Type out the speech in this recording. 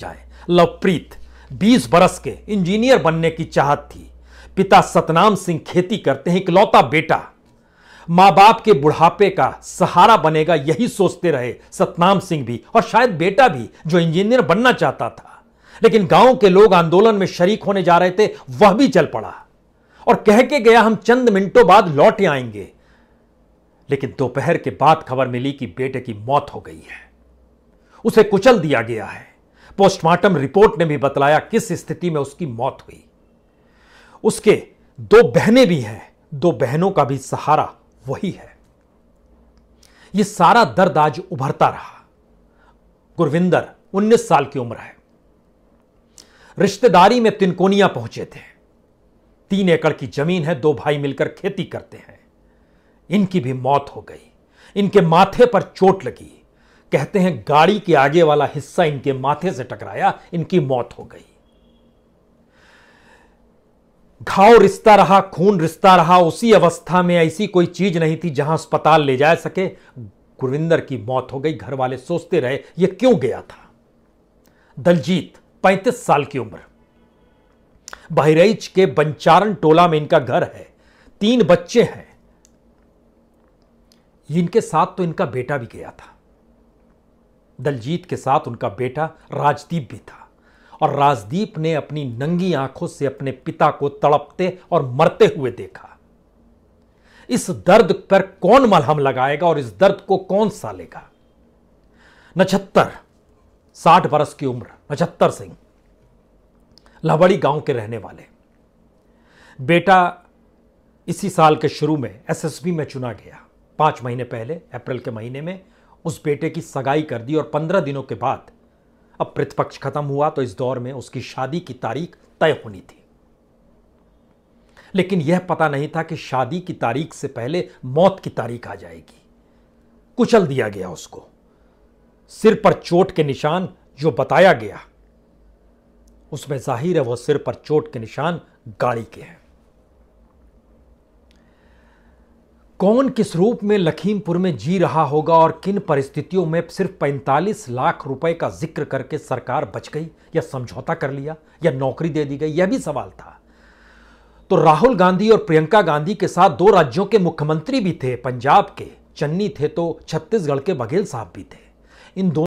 जाए। लवप्रीत 20 बरस के इंजीनियर बनने की चाहत थी। पिता सतनाम सिंह खेती करते हैं, इकलौता बेटा। मां बाप के बुढ़ापे का सहारा बनेगा, यही सोचते रहे सतनाम सिंह भी और शायद बेटा भी, जो इंजीनियर बनना चाहता था। लेकिन गांव के लोग आंदोलन में शरीक होने जा रहे थे, वह भी चल पड़ा और कह के गया हम चंद मिनटों बाद लौट आएंगे। लेकिन दोपहर के बाद खबर मिली कि बेटे की मौत हो गई है, उसे कुचल दिया गया है। पोस्टमार्टम रिपोर्ट ने भी बतलाया किस स्थिति में उसकी मौत हुई। उसके 2 बहनें भी हैं, 2 बहनों का भी सहारा वही है। यह सारा दर्द आज उभरता रहा। गुरविंदर 19 साल की उम्र है, रिश्तेदारी में तिनकोनिया पहुंचे थे। 3 एकड़ की जमीन है, 2 भाई मिलकर खेती करते हैं। इनकी भी मौत हो गई। इनके माथे पर चोट लगी। कहते हैं गाड़ी के आगे वाला हिस्सा इनके माथे से टकराया, इनकी मौत हो गई। घाव रिश्ता रहा, खून रिश्ता रहा। उसी अवस्था में ऐसी कोई चीज नहीं थी जहां अस्पताल ले जा सके। गुरविंदर की मौत हो गई। घर वाले सोचते रहे यह क्यों गया था। दलजीत 35 साल की उम्र, बहराइच के बंचारण टोला में इनका घर है। 3 बच्चे हैं। इनके साथ तो इनका बेटा भी गया था। दलजीत के साथ उनका बेटा राजदीप भी था और राजदीप ने अपनी नंगी आंखों से अपने पिता को तड़पते और मरते हुए देखा। इस दर्द पर कौन मलहम लगाएगा और इस दर्द को कौन सालेगा। नछत्तर 60 बरस की उम्र, नछत्तर सिंह, लवड़ी गांव के रहने वाले। बेटा इसी साल के शुरू में एसएसबी में चुना गया। 5 महीने पहले अप्रैल के महीने में उस बेटे की सगाई कर दी और 15 दिनों के बाद अब प्रतिपक्ष खत्म हुआ तो इस दौर में उसकी शादी की तारीख तय होनी थी। लेकिन यह पता नहीं था कि शादी की तारीख से पहले मौत की तारीख आ जाएगी। कुचल दिया गया उसको। सिर पर चोट के निशान जो बताया गया, उसमें जाहिर है वह सिर पर चोट के निशान गाड़ी के हैं। कौन किस रूप में लखीमपुर में जी रहा होगा और किन परिस्थितियों में सिर्फ 45 लाख रुपए का जिक्र करके सरकार बच गई, या समझौता कर लिया, या नौकरी दे दी गई, यह भी सवाल था। तो राहुल गांधी और प्रियंका गांधी के साथ 2 राज्यों के मुख्यमंत्री भी थे। पंजाब के चन्नी थे तो छत्तीसगढ़ के बघेल साहब भी थे। इन दोनों